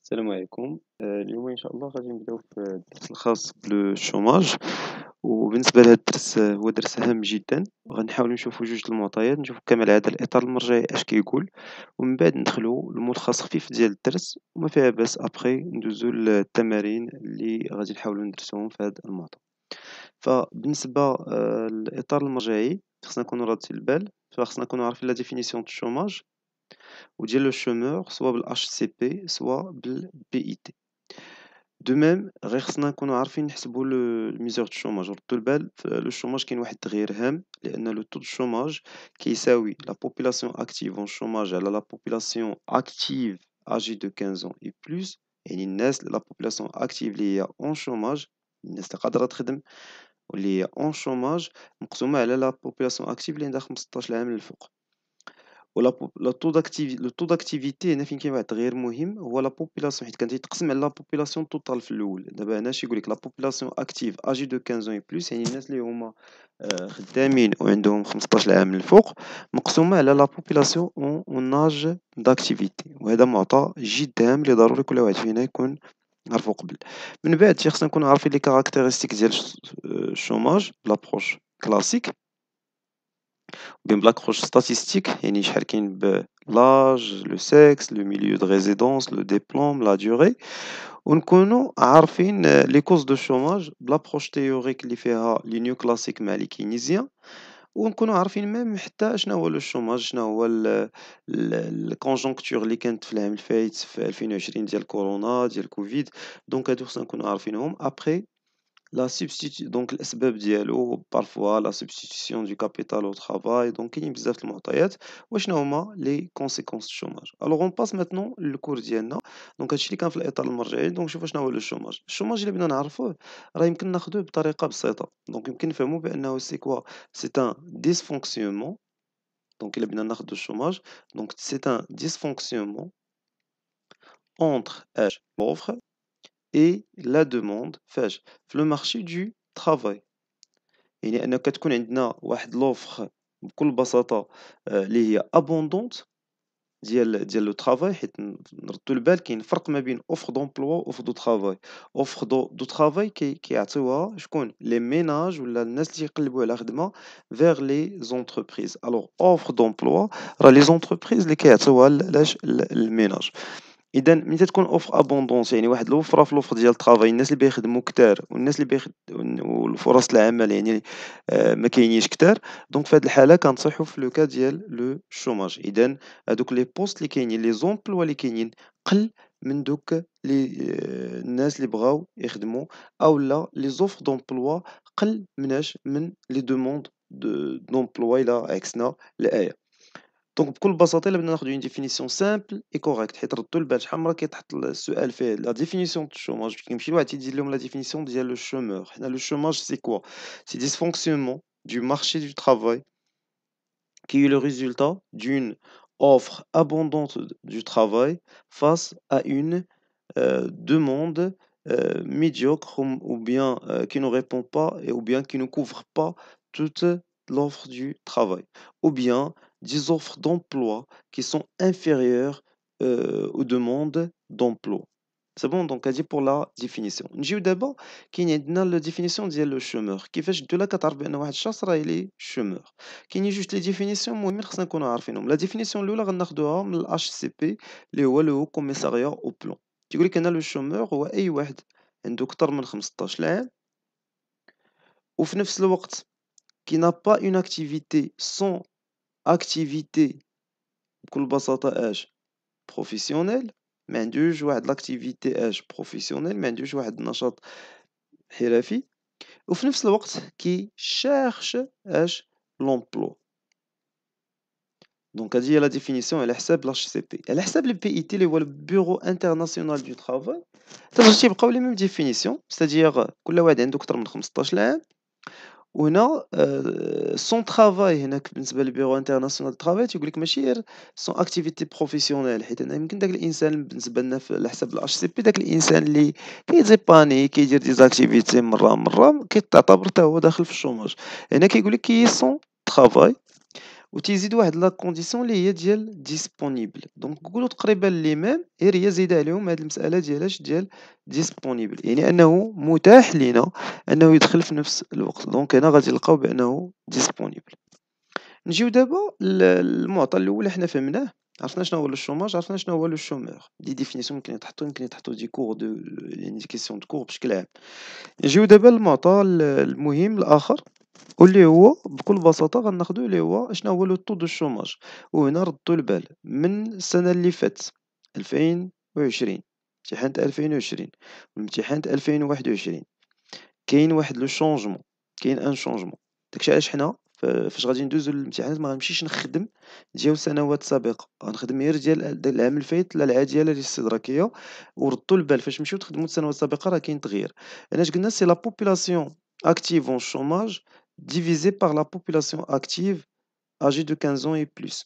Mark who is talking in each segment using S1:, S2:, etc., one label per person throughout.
S1: السلام عليكم. اليوم إن شاء الله غادي نبداو في الدرس الخاص بالشوماج، وبالنسبة لهاد الدرس هو درس هام جدًا، وغنحاولوا نشوفوا جوج د المعطيات، نشوفوا كما العادة الإطار المرجعي اش كيقول، ومن بعد ندخلوا لملخص خفيف ديال الدرس، وما فيها باس أبخي ندوزو للتمارين اللي غادي نحاولوا ندرسوهم في هاد الموضوع. فبالنسبة للإطار المرجعي خصنا نكونوا رادين البال، فخصنا نكونوا عارفين لا définition د الشوماج وديال لو chômeur سوا بالHCP سوا بالPIT. دو ميم غير خصنا نكونوا عارفين نحسبوا الميزور دو الشوماج، ردوا البال لو الشوماج كاين واحد التغيير هام، لأن لو طو دو الشوماج كيساوي لا بوبولاسيون أكتيف اون شوماج على لا بوبولاسيون أكتيف أجي دو 15 ans et plus، يعني الناس لا بوبولاسيون أكتيف اللي هي اون شوماج، الناس اللي قادرة تخدم واللي هي اون شوماج مقسومة على لا بوبولاسيون أكتيف اللي عندها 15 عام للفوق. لو طو داكتيفيتي هنا فين كاين واحد التغيير مهم هو لا بوبولاسيون، حيت كان تيتقسم على لا بوبولاسيون توتال في الأول. دابا هنا اش يقول لك لا بوبولاسيون أكتيف أجي دو 15 ans et plus، يعني الناس اللي هما خدامين وعندهم 15 عام للفوق مقسومة على لا بوبولاسيون اون اج داكتيفيتي، وهذا معطى جد هام اللي ضروري كل واحد فينا يكون عارفو قبل. من بعد خصنا نكونو عارفين لي كاركتيرستيك ديال الشوماج بلابروش كلاسيك، بين بلاكروش ستاتيستيك يعني شحال كاين لاج لو سكس لو ميليو دو ريزيدونس لو ديبلوم لا دوري، ونكونوا عارفين لي كوز دو شوماج بلابروش تيوريك اللي فيها لي نيو كلاسيك مع لي كينيزيان، ونكونوا عارفين ميم حتى شنو هو لو شوماج، شنو هو الكونجونكتور اللي كانت في العام الفايت في 2020 ديال كورونا ديال كوفيد. دونك هادو خصنا نكونوا عارفينهم. ابري La substitu دونك الأسباب ديالو parfois la substitution du capital au travail، دونك كاينين بزاف د المعطيات وشنو هما les conséquences du chômage. Alors on passe maintenant للكور ديالنا. دونك هادشي اللي كان في الإطار المرجعي. دونك شوفوا شنو هو لو chômage. الشوماج إلا بغينا نعرفوه راه يمكن ناخدوه بطريقة بسيطة. دونك يمكن نفهمو بأنه c'est quoi؟ C'est un dysfonctionnement. دونك إلا بغينا ناخدو الشوماج دونك c'est un dysfonctionnement entre l'offre et la demande فاش في لو مارشي دو travail. يعني أنه كتكون عندنا واحد لوفر بكل بساطة اللي هي abondante ديال لو travail، حيت نردو البال كاين فرق ما بين offre d'emploi و offre de travail. offre de travail كيعطيوها شكون؟ les ménages ولا الناس اللي تيقلبوا على خدمة vers les entreprises. alors offre d'emploi راه les entreprises اللي كيعطيوها للميناج. إذا ملي تتكون اوفر ابوندونس يعني واحد الوفره في الاوفر ديال الطرافاي، الناس اللي بيخدموا كتار والناس اللي والفرص العمل يعني ما كاينينش كتار. دونك في هذه الحاله كنصيحوا في لو كا ديال لو شوماج. اذا هذوك لي بوست اللي كاينين لي زومبلوا اللي كاينين قل من دوك لي الناس اللي بغاو يخدموا، او لا لي زوفر دومبلوا قل مناش من لي دوموند دومبلوا الى عكسنا الايه. دونك بكل بساطة إلا بغينا ناخدو اون ديفينيسيون سامبل اي كوريكت، حيت ردوا البال شحال من مرة كيتحط السؤال فيه لا ديفينيسيون دو الشوماج، كيمشي لواحد تيدير لهم لا ديفينيسيون ديال لو شومور. حنا لو شوماج سي كوا؟ سي dysfonctionnement du marché du travail qui est le résultat d'une offre abondante du travail face à une demande médiocre ou bien qui ne répond pas et ou bien qui ne couvre pas toute l'offre du travail, ou bien des offres d'emploi qui sont inférieures aux demandes d'emploi. C'est bon, donc هادي pour la définition. نجيو دابا كاين عندنا la définition ديال لو شومور. كيفاش دولا كتعرف بان واحد الشخص راه لي شومور؟ كاينين جوج لي ديفينيسيون مهمين خصنا نكونوا عارفينهم. لا ديفينيسيون الاولى غناخدوها من الاتش سي بي اللي هو لو كوميساريا او بلان. تيقول لك أن لو شومور هو أي واحد عنده كتر من 15 عام وفي نفس الوقت qui n'a pas une activité sans activité بكل بساطة بروفيسيونيل، ما عندوش واحد لاكتيفيتي بروفيسيونيل، ما عندوش واحد النشاط حرفي، وفي نفس الوقت شيرش لومبلو. دونك هذه هي لا ديفينيسيون على حساب لاش سي بي. على حساب البي اي تي اللي هو البيرو انترناسيونال دو ترافاي تيبقاو لي ميم ديفينيسيون، ستادير كل واحد عنده كتر من 15 عام. وهنا سون ترافاي هناك بالنسبه للبيرو انترناسيونال دو ترافاي تيقول لك ماشي غير سون اكتيفيتي بروفيسيونيل، حيت انا يمكن داك الانسان بالنسبه لنا على حساب الاش سي بي داك الانسان اللي كيزيباني كيدير دي زاكتيفيتي مره كيتعتبر حتى هو داخل في الشوماج. هنا كيقول لك كي سون ترافاي وتيزيد واحد لا كونديسيون اللي هي ديال ديسپونيبل، دونك نقولوا تقريبا لي ميم، غير هي زايده عليهم هاد المسألة ديال ديسپونيبل، يعني أنه متاح لينا أنه يدخل في نفس الوقت، دونك هنا غادي نلقاو بأنه ديسپونيبل. نجيو دابا المعطى الأول حنا فهمناه، عرفنا شنو هو لو شوماج، عرفنا شنو هو لو شومور، دي ديفينيسيون يمكن يتحطوا دي كور يعني دي كيسيون دو كور بشكل عام. نجيو دابا للمعطى المهم الآخر، واللي هو بكل بساطة غناخدو اللي هو شنو هو لو طو دو شوماج، وهنا ردوا البال من السنة اللي فاتت 2020، امتحان تاع 2020 وامتحان تاع 2021 كاين واحد لو شونجمون، كاين ان شونجمون. داكشي علاش حنا فاش غادي ندوزو للامتحانات ما غنمشيش نخدم ديال سنوات سابقة، غنخدم غير ديال العام الفايت لا العادية لا الاستدراكية. وردوا البال فاش نمشيو تخدموا السنوات السابقة راه كاين تغيير. علاش قلنا سي لا بوبولاسيون active en chômage divisé par la population active âgée de 15 ans et plus.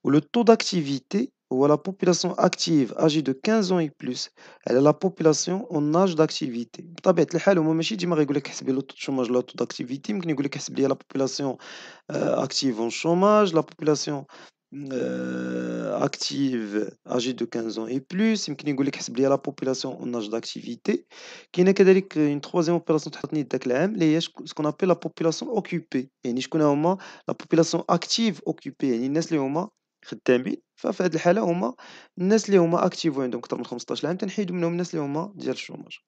S1: Où le taux d'activité ou la population active âgée de 15 ans et plus على la population en âge d'activité. بطبيعة الحال هما ماشي ديما غيقول لك حسب لي لو طو شوماج ولا طو d'activité، يمكن يقول لك حسب لي la population active en chômage, la population active âgée de 15 ans et plus، يمكن يقول لك حسب لي la population en âge d'activité. كاينة كذلك une troisième opération تحطني داك العام اللي هي ce qu'on appelle la population occupée، يعني شكون هما la population active occupée، يعني الناس اللي هما خدامين. ففي هاد الحالة هما الناس اللي هما active وعندهم أكثر من 15 عام تنحيدو منهم الناس اللي هما ديال الشوماج.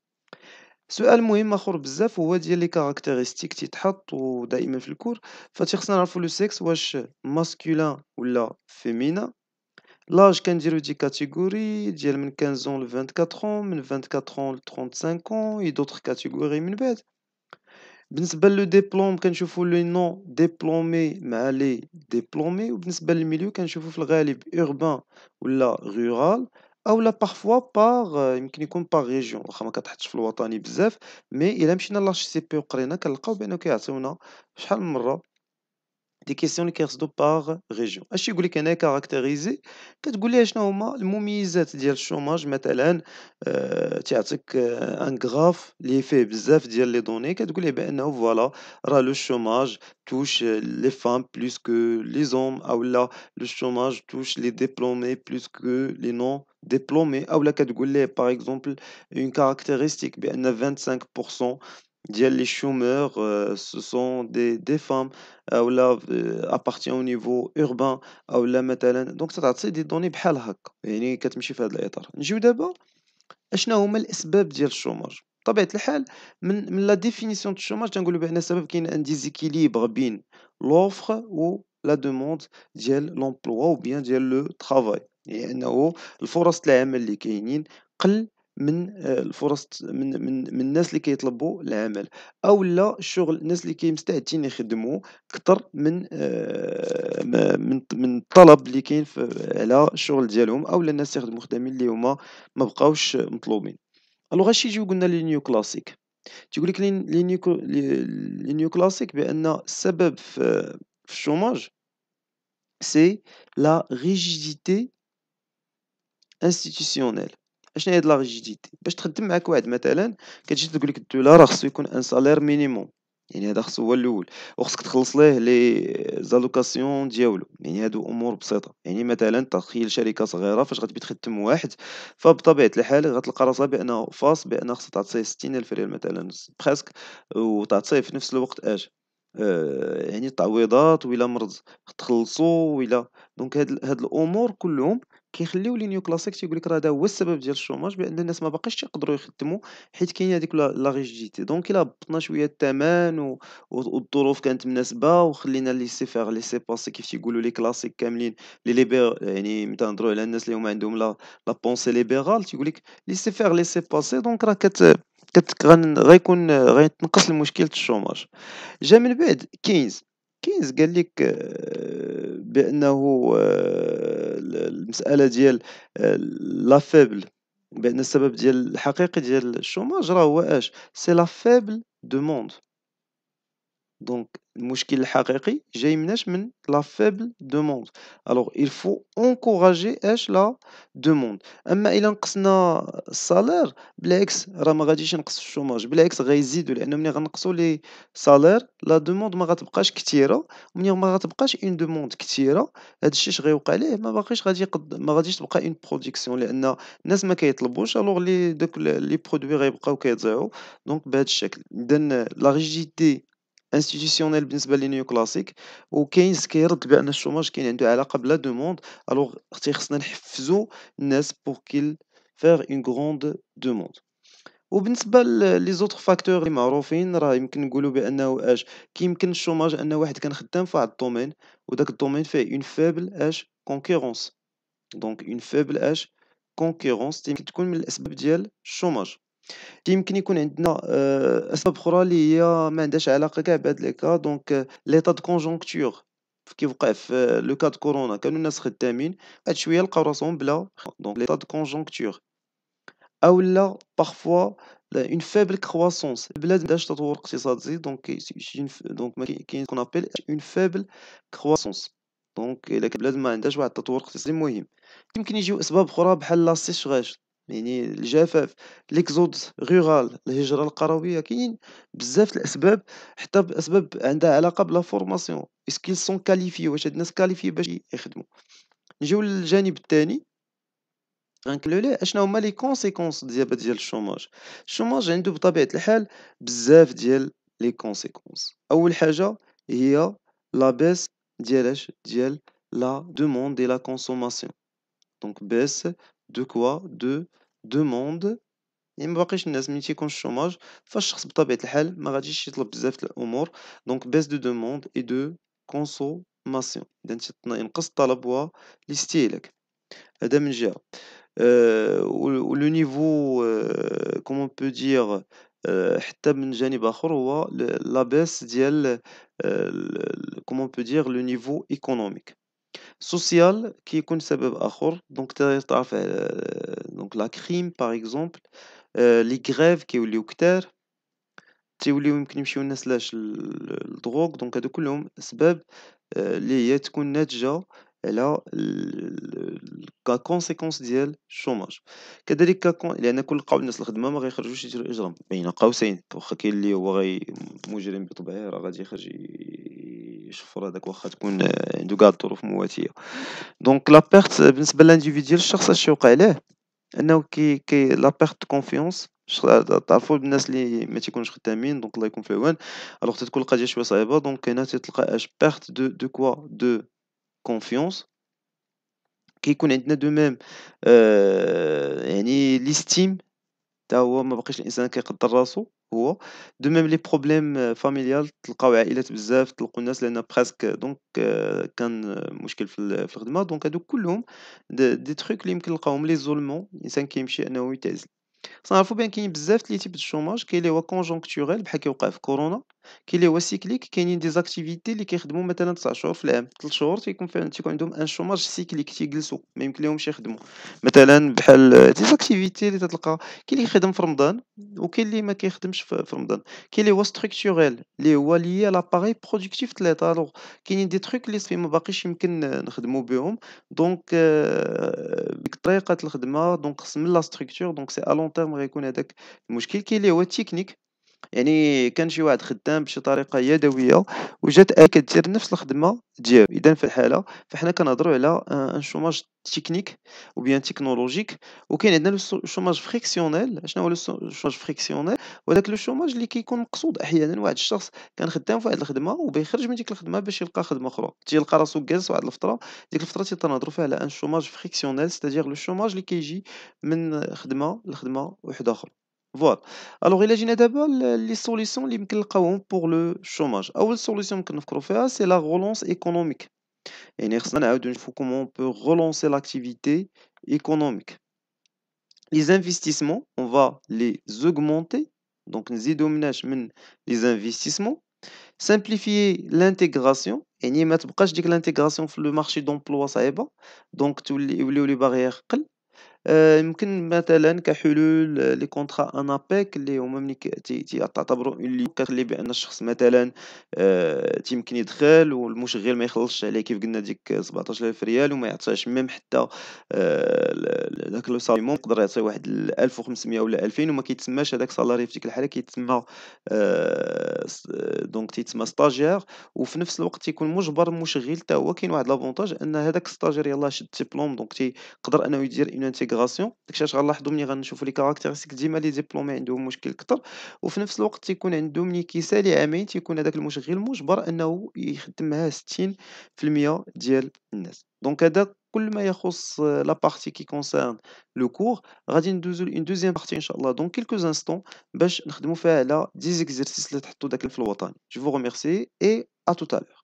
S1: سؤال مهم آخر بزاف هو ديال لي كاركتيرستيك تيتحطوا دائما في الكور، فتيخصنا نعرفوا لو سيكس واش ماسكولين ولا فيمينا. لاج كنديرو دي كاتيجوري ديال من 15 ل 24 من 24 ل 35 اي دوطخ كاتيجوري من بعد. بالنسبة لو ديبلوم كنشوفو لي نون ديبلومي مع لي ديبلومي، وبالنسبة للميليو كنشوفو في الغالب urbain ولا rural أولا parfois par يمكن يكون par région، واخا ما كتحطش في الوطني بزاف، مي إلا مشينا لHCP وقرينا كنلقاو بأنه كيعطيونا شحال من مرة دي كيسيون اللي كيرصدو باغ ريجيون. اش يقول لك هنا كاركتيريزي، كتقول ليه شنو هما المميزات ديال الشوماج مثلا. تيعطيك ان غراف اللي فيه بزاف ديال لي دوني، كتقول ليه بانه فوالا راه لو شوماج توش لي فام بلوس كو لي زوم، او لا لو شوماج توش لي ديبلومي بلوس كو لي نون ديبلومي، او لا كتقول ليه باغ اكزومبل اون كاركتيرستيك بان 25% ديال لي شومور سو سون دي فام، أولا appartient au niveau urbain أولا مثلًا. دونك تعطي دي دوني بحال هاكا، يعني كتمشي في هذا الإطار. نجيو دابا أشنو هما الأسباب ديال الشوماج. بطبيعة الحال من la définition دو الشوماج تنقولوا بأن السبب كاين ان déséquilibre بين l'offre و la demande ديال l'emploi ou bien ديال le travail، يعني أنه الفرص العمل اللي كاينين قل من الفرص من الناس اللي كيطلبوا العمل، أولا الشغل الناس اللي مستعدين يخدموا كتر من من الطلب اللي كاين على الشغل ديالهم، أولا الناس يخدموا خدامين اللي هما ما بقاوش مطلوبين. الوغ اش يجيو قلنا لي نيو كلاسيك، تيقول لك لي نيو كلاسيك بان السبب في الشوماج سي لا ريجيديتي انستيتيسيونيل. اشنا هي لا ريجيديتي؟ باش تخدم معاك واحد مثلا كتجي تقول لك الدوله راه خصو يكون ان سالير مينيموم، يعني هذا خصو هو الاول، وخصك تخلص ليه لي زالوكاسيون ديالو، يعني هادو امور بسيطه. يعني مثلا تخيل شركه صغيره فاش غتبي تخدم واحد، فبطبيعه الحال غتلقى راسها بانه فاس بان خصها تعطيه 60,000 ريال مثلا بريسك، وتعطيه في نفس الوقت يعني التعويضات وإلا مرض تخلصو وإلا. دونك هاد الامور كلهم كيخليو لي نيو كلاسيك تيقول لك راه هذا هو السبب ديال الشوماج، بان الناس ما باقيش تيقدروا يخدموا حيت كاينه هذيك لا ريجيديتي. دونك الا هبطنا شويه الثمن والظروف كانت مناسبه وخلينا ليسي فيغ ليسي باسي كيف تيقولوا لي كلاسيك كاملين لي يعني ملي تنهضروا على الناس اللي هما عندهم لا بونسي ليبرال تيقول لك ليسي فيغ ليسي باسي. دونك راه غيكون غيتنقص المشكل الشوماج. جا من بعد كينز قال لك بأنه المسألة ديال لا فيبل، بأن السبب ديال الحقيقي ديال الشوماج راه هو سي لا فيبل دوموند. دونك المشكل الحقيقي جاي مناش من لا faible demande. alors il faut encourager la demande. أما إلا نقصنا السالير بالعكس راه ما غاديش ينقص الشوماج، بالعكس غيزيدو، لأن ملي غنقصو لي سالير لا demande ما غتبقاش كتيرة، ومني ما غتبقاش une demande كتيرة هاد الشي اش غيوقع ليه ما باقيش غادي ما غاديش تبقى une production، لأن الناس ما كيطلبوش alors دوك لي produits غيبقاو كيضيعوا. دونك بهاد الشكل إذن لا rigidité institutionnelle بالنسبة لي néoclassique، وكاين كيرد بأن الشوماج كاين عنده علاقة بلا demande. alors خصنا نحفزو الناس pour qu'ils faire une grande demande. وبالنسبة لي زوتر فاكتور اللي معروفين راه يمكن نقولوا بأنه كيمكن الشوماج أن واحد كان خدام في واحد الدومين وداك الدومين فيه une faible concurrence. دونك une faible concurrence يمكن تكون من الأسباب ديال الشوماج. يمكن يكون عندنا أسباب أخرى اللي هي ما عندهاش علاقة كاع بهاد لي كا. دونك l'état de conjoncture كيوقع في لو كا د كورونا كانوا الناس خدامين، بعد شوية لقاو راسهم بلا. دونك l'état de conjoncture أولا parfois une faible croissance، البلاد معندهاش تطور اقتصادي دونك دونك ما كاين ce qu'on appelle une faible croissance. دونك إلا كان البلاد ما عندهاش واحد التطور اقتصادي مهم. يمكن يجيو أسباب أخرى بحال لا sécheresse، يعني الجفاف، l'exode rural، الهجرة القروية. كاينين بزاف الأسباب، حتى بأسباب عندها علاقة بلا formation. est-ce qu'ils sont qualifiés، واش هاد الناس qualifiés باش يخدموا. نجيو للجانب الثاني غنكملو ليه اشنا هما لي كونسيكونس ديال الشوماج. الشوماج عنده بطبيعة الحال بزاف ديال لي كونسيكونس. أول حاجة هي لا بيس ديال لا دوموند et la consommation. دونك baisse de quoi de demande. يعني ما باقيش الناس ملي تيكون الشوماج فالشخص بطبيعة الحال ما غاديش يطلب بزاف د الأمور. دونك baisse de demande et de consommation، إذا ينقص الطلب والاستهلاك. هذا من جهة. و le niveau comment on peut dire حتى من جانب آخر هو la baisse ديال comment on peut dire le niveau économique. social كيكون سبب آخر. دونك تعرف دونك la crime par exemple، les grèves كيوليو كتار، تيوليو يمكن يمشيو الناس للدروغ. دونك هادو كلهم أسباب اللي هي تكون ناتجة على ككونسيكونس ديال الشوماج. كذلك لأن كون لقاو الناس الخدمة ما غيخرجوش يديروا إجرام بين قوسين، واخا كاين اللي هو مجرم بطبعه راه غادي يخرج يشفر هذاك واخا تكون عنده كاع الظروف مواتية. دونك لا بيرت بالنسبة للانديفيديال الشخص اش يوقع ليه أنه كي لا بيرت دو كونفيونس. تعرفوا الناس اللي ما تيكونوش خدامين دونك الله يكون في العون، الوغ تتكون القضية شوية صعيبة. دونك هنا تتلقى بيرت دو كوا دو كونفيونس. كيكون عندنا دو ميم يعني ليستيم حتى هو ما بقيش الإنسان كيقدّر راسو هو. دو ميم لي بروبليم فاميليال، تلقاو عائلات بزاف تلقاو الناس لأن بريسك دونك كان مشكل في الخدمة. دونك هادو كلهم دي تروك اللي يمكن نلقاوهم ليزولمون، الإنسان كيمشي أنه يتعزل. خصنا نعرفوا بان كاين بزاف لي تيب د الشوماج. كاين اللي هو كونجونكتوريل بحال كيوقع في كورونا، كاين اللي هو سيكليك، كاينين دي زاكتيفيتي اللي كيخدموا مثلا 9 شهور في العام، 3 شهور تيكون عندهم ان شوماج سيكليك تيجلسوا ما يمكن لهمش يخدموا. مثلا بحال دي زاكتيفيتي اللي تتلقى كاين اللي يخدم في رمضان وكاين اللي ما كيخدمش في رمضان. كاين اللي هو ستركتوريل اللي هو ليا لاباري برودكتيف د ليطا. الوغ كاينين دي تروك اللي صافي ما باقيش يمكن نخدموا بهم. دونك ديك طريقة الخدمة دونك خص من لا ستركتور. دونك سي ا لون تيرم غيكون هذاك المشكل. كاين اللي هو التكنيك، يعني كان شي واحد خدام بشي طريقة يدوية وجات آلة كدير نفس الخدمة ديالو. إذا في الحالة فحنا كنهضروا على ان شوماج تكنيك ou bien تكنولوجيك. وكاين عندنا الشوماج فريكسيونيل. شنو هو الشوماج فريكسيونيل؟ وهداك لو شوماج اللي كيكون مقصود أحيانا. واحد الشخص كان خدام في واحد الخدمة وبيخرج من ديك الخدمة باش يلقى خدمة أخرى، تيلقى راسو جالس واحد الفترة. ديك الفترة تنهضروا فيها على ان شوماج فريكسيونيل، ستادير لو شوماج اللي كيجي من خدمة لخدمة وحدة أخرى. فوالا. الوغ إلا جينا دابا لي سوليسيون اللي يمكن نلقاوهم بوغ لو شوماج. أول سوليسيون يمكن نفكروا فيها سي لا غولونس إيكونوميك. يعني خصنا نعاودو نشوفو كومون بو غولونسي لاكتيفيتي إيكونوميك. Les investissements, on va les augmenter. Donc نزيدو مناش من les investissements. Simplifier l'intégration، يعني ما تبقاش ديك l'intégration في لو مارشي دومبلوا صعيبة. دونك يوليو لي باغيير قل. يمكن مثلًا كحلول les contrats ANAPEC اللي هما ملي تعتبروا une كتخلي بأن الشخص مثلًا تيمكن يدخل والمشغل ما يخلصش عليه كيف قلنا ديك 17,000 ريال وما يعطيهاش ميم حتى داك لو سالمون يقدر يعطي واحد 1500 ولا 2000 وما كيتسماش هذاك salarié في ديك الحالة كيتسمى دونك تيتسمى stagiaire وفي نفس الوقت تيكون مُجبر المشغل حتى هو كاين واحد l'avantage أن هذاك الstagiaire يلاه شد ديبلوم دونك يقدر أنه يدير une intégration داكشي علاش غنلاحظوا ملي غنشوفوا les caractéristiques ديما لي ديبلومي عندهم مشكل كتر، وفي نفس الوقت تيكون عنده ملي كيسالي عامين تيكون هذاك المشغل مُجبر أنه يخدم معاه 60% ديال الناس، دونك هذا كل ما يخص la partie qui concerne le cours غادي ندوزو لune deuxième partie إن شاء الله dans quelques instants باش نخدموا فيها على 10 exercices اللي تحطوا داك في الوطني. Je vous remercie et à tout à l'heure.